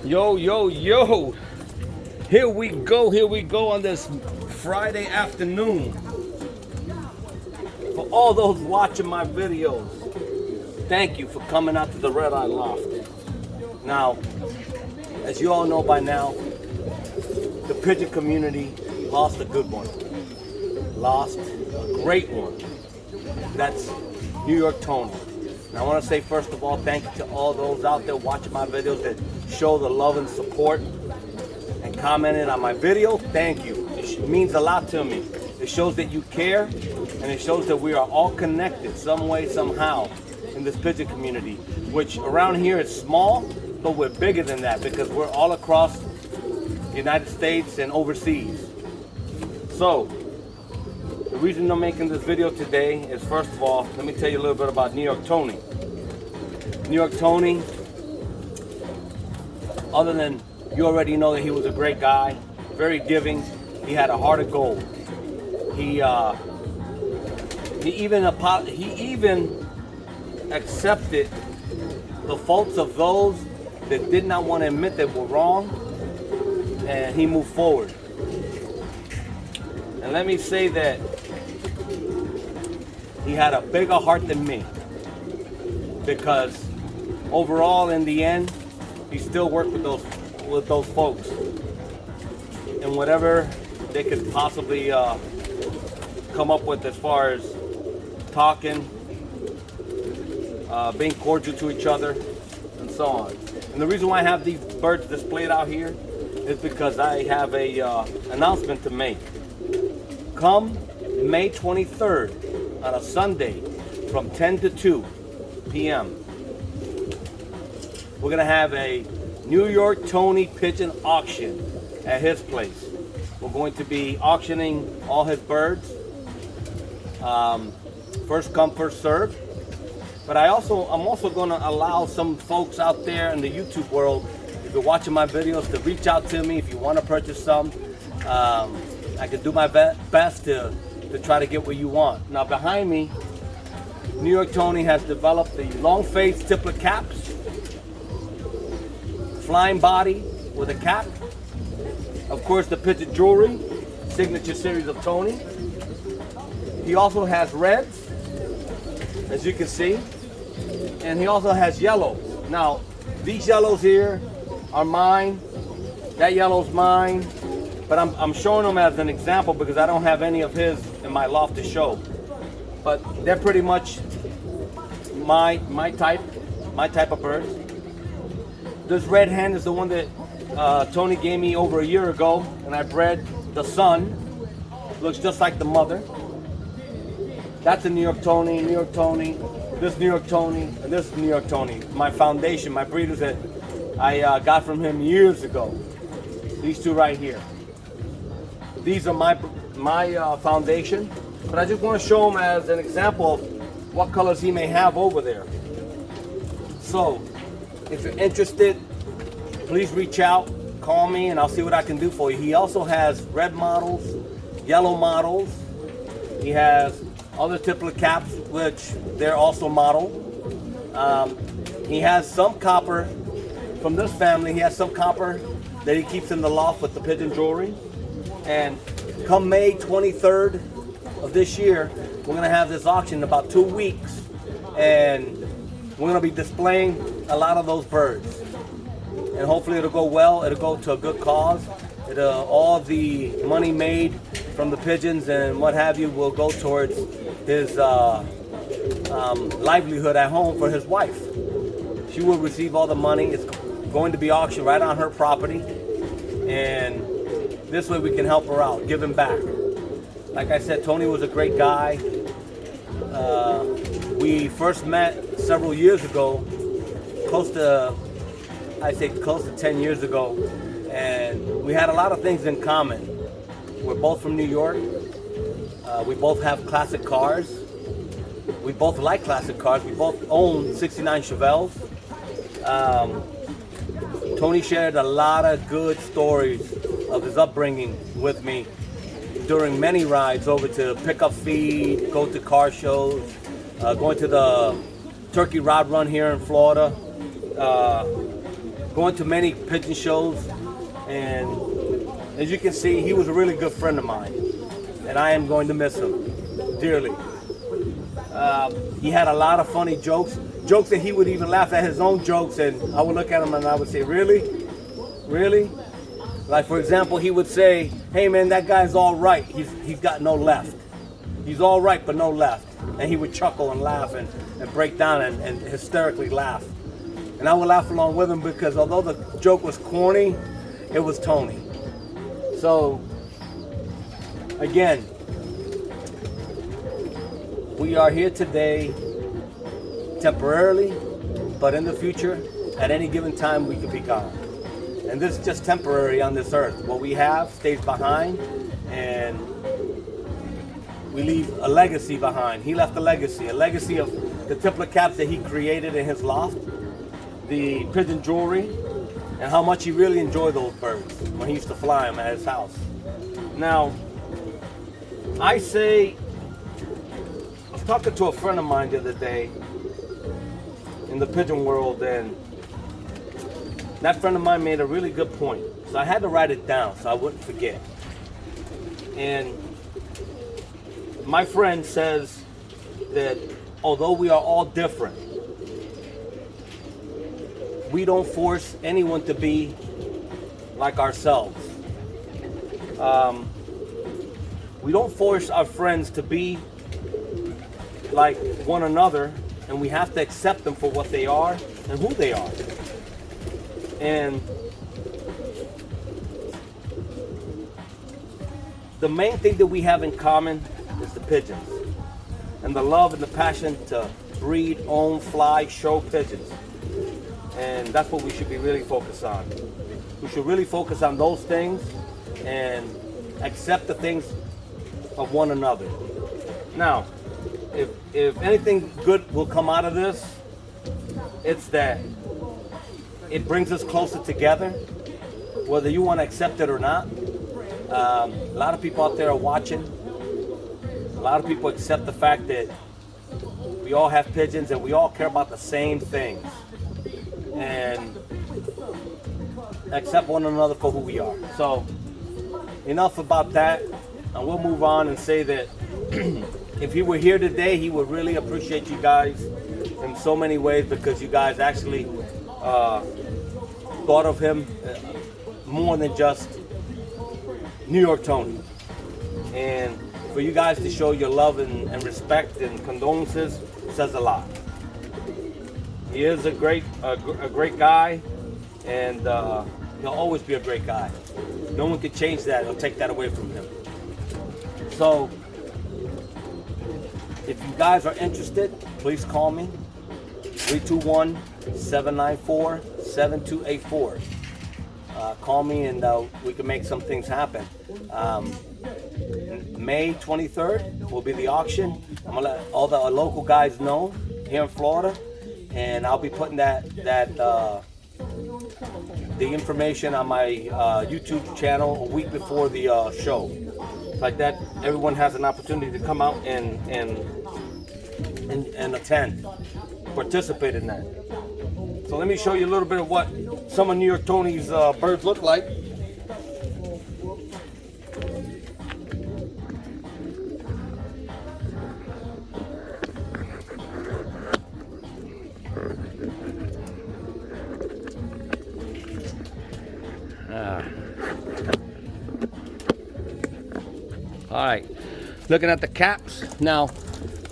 Yo, yo, yo. Here we go on this Friday afternoon. For all those watching my videos, thank you for coming out to the Red Eye Loft. Now, as you all know by now, the pigeon community lost a good one. Lost a great one. That's New York Tony. And I want to say first of all, thank you to all those out there watching my videos that show the love and support and commented on my video. Thank you. It means a lot to me. It shows that you care, and it shows that we are all connected some way, somehow in this pigeon community, which around here is small, but we're bigger than that because we're all across the United States and overseas. So, the reason I'm making this video today is, first of all, let me tell you a little bit about New York Tony. New York Tony, other than you already know that he was a great guy, very giving, he had a heart of gold. He even accepted the faults of those that did not want to admit that were wrong, and he moved forward. And let me say that he had a bigger heart than me, because overall, in the end, he still worked with those folks, and whatever they could possibly come up with as far as talking, being cordial to each other, and so on. And the reason why I have these birds displayed out here is because I have a announcement to make. Come May 23rd on a Sunday from 10 to 2 p.m. we're gonna have a New York Tony pigeon auction at his place. We're going to be auctioning all his birds. First come, first serve. But I'm also going to allow some folks out there in the YouTube world, if you're watching my videos, to reach out to me if you want to purchase some. I can do my best to try to get what you want. Now behind me, New York Tony has developed the long face tipplet caps, flying body with a cap. Of course, the pigeon jewelry, signature series of Tony. He also has reds, as you can see, and he also has yellows. Now, these yellows here are mine. That yellow's mine, but I'm showing them as an example because I don't have any of his in my loft to show. But they're pretty much my type of birds. This red hen is the one that Tony gave me over a year ago, and I bred the son. Looks just like the mother. That's a New York Tony, this New York Tony, and this New York Tony. My foundation, my breeders that I got from him years ago. These two right here. These are my foundation, but I just want to show them as an example of what colors he may have over there. So, if you're interested, please reach out, call me, and I'll see what I can do for you. He also has red models, yellow models. He has other tipplet caps, which they're also model. He has some copper from this family. He has some copper that he keeps in the loft with the pigeon jewelry. And come May 23rd of this year, we're gonna have this auction in about 2 weeks. And we're gonna be displaying a lot of those birds. And hopefully it'll go well, it'll go to a good cause. All the money made from the pigeons and what have you will go towards his livelihood at home for his wife. She will receive all the money. It's going to be auctioned right on her property. And this way we can help her out, give him back. Like I said, Tony was a great guy. We first met several years ago, close to 10 years ago, and we had a lot of things in common. We're both from New York. We both have classic cars. We both like classic cars. We both own 69 Chevelles. Tony shared a lot of good stories of his upbringing with me during many rides over to pick up feed, go to car shows, going to the turkey rod run here in Florida, going to many pigeon shows, and as you can see, he was a really good friend of mine, and I am going to miss him dearly. He had a lot of funny jokes that he would even laugh at his own jokes, and I would look at him and I would say, really? Really? Like, for example, he would say, hey man, that guy's all right, he's got no left. He's all right, but no left. And he would chuckle and laugh and break down and hysterically laugh. And I would laugh along with him because although the joke was corny, it was Tony. So, again, we are here today temporarily, but in the future, at any given time, we could be gone. And this is just temporary on this earth. What we have stays behind, and we leave a legacy behind. He left a legacy of the template caps that he created in his loft, the pigeon jewelry, and how much he really enjoyed those birds when he used to fly them at his house. Now, I was talking to a friend of mine the other day in the pigeon world, and that friend of mine made a really good point. So I had to write it down so I wouldn't forget. And my friend says that although we are all different, we don't force anyone to be like ourselves. We don't force our friends to be like one another, and we have to accept them for what they are and who they are. And the main thing that we have in common is the pigeons and the love and the passion to breed, own, fly, show pigeons. And that's what we should be really focused on. We should really focus on those things and accept the things of one another. Now, if anything good will come out of this, it's that it brings us closer together, whether you want to accept it or not. A lot of people out there are watching. A lot of people accept the fact that we all have pigeons and we all care about the same things, and accept one another for who we are. So enough about that, and we'll move on and say that if he were here today, he would really appreciate you guys in so many ways, because you guys actually thought of him more than just New York Tony. And for you guys to show your love and respect and condolences says a lot. He is a great guy, and he'll always be a great guy. No one can change that or take that away from him. So if you guys are interested, please call me, 321-794-7284. Call me and we can make some things happen. May 23rd will be the auction. I'm gonna let all the local guys know here in Florida, and I'll be putting the information on my YouTube channel a week before the show. Like that, everyone has an opportunity to come out and attend, participate in that. So let me show you a little bit of what some of New York Tony's birds look like. All right, looking at the caps. Now,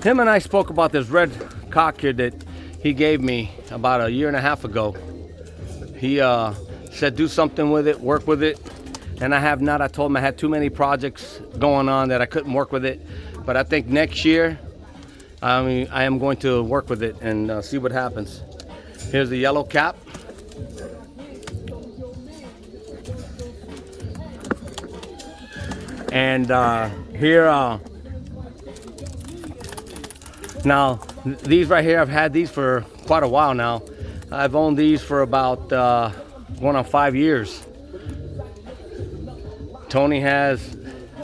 him and I spoke about this red cock here that he gave me about a year and a half ago. He said do something with it, work with it, and I have not. I told him I had too many projects going on that I couldn't work with it, but I think next year I am going to work with it and see what happens. Here's the yellow cap. And here, now these right here, I've had these for quite a while now. I've owned these for about going on 5 years. Tony has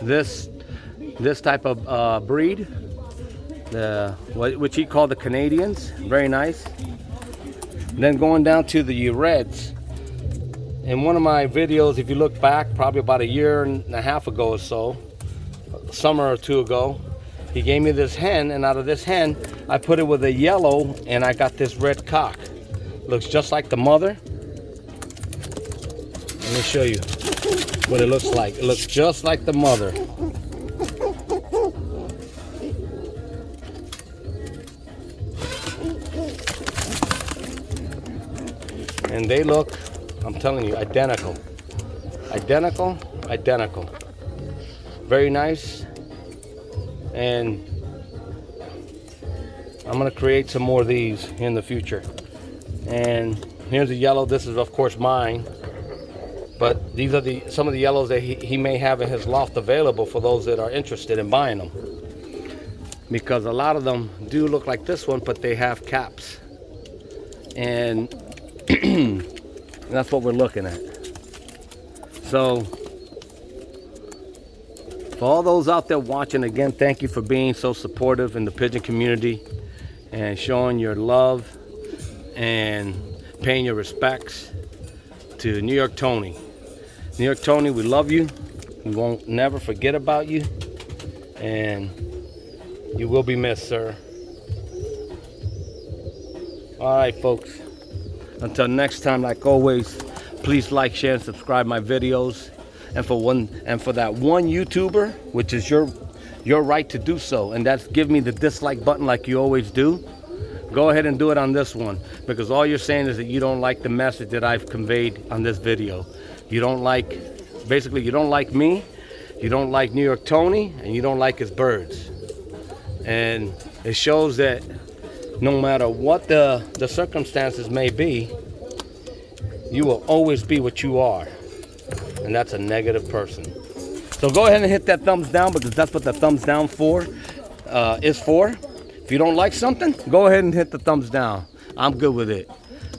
this type of breed, which he called the Canadians. Very nice. Then going down to the reds. in one of my videos, if you look back, probably about a year and a half ago or so, a summer or two ago, he gave me this hen, and out of this hen, I put it with a yellow, and I got this red cock. Looks just like the mother. Let me show you what it looks like. It looks just like the mother. And they look, I'm telling you, identical. Identical, identical. Very nice. And I'm gonna create some more of these in the future. And here's a yellow. This is of course mine. But these are some of the yellows that he may have in his loft available for those that are interested in buying them. Because a lot of them do look like this one, but they have caps. And that's what we're looking at. So for all those out there watching, again, thank you for being so supportive in the pigeon community and showing your love and paying your respects to New York Tony. New York Tony, we love you. We won't never forget about you. And you will be missed, sir. All right, folks. Until next time, like always, please like, share, and subscribe my videos. And for that one YouTuber, which is your right to do so, and that's give me the dislike button like you always do. Go ahead and do it on this one, because all you're saying is that you don't like the message that I've conveyed on this video. You don't like, basically you don't like me, you don't like New York Tony, and you don't like his birds. And it shows that no matter what the circumstances may be, you will always be what you are. And that's a negative person. So go ahead and hit that thumbs down, because that's what the thumbs down is for. If you don't like something, go ahead and hit the thumbs down. I'm good with it.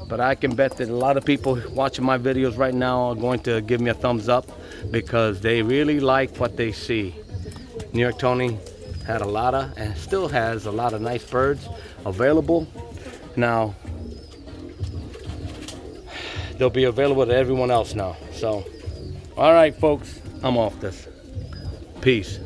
But I can bet that a lot of people watching my videos right now are going to give me a thumbs up, because they really like what they see. New York Tony had a lot of, and still has a lot of nice birds available. Now, they'll be available to everyone else now. So, all right, folks, I'm off this. Peace.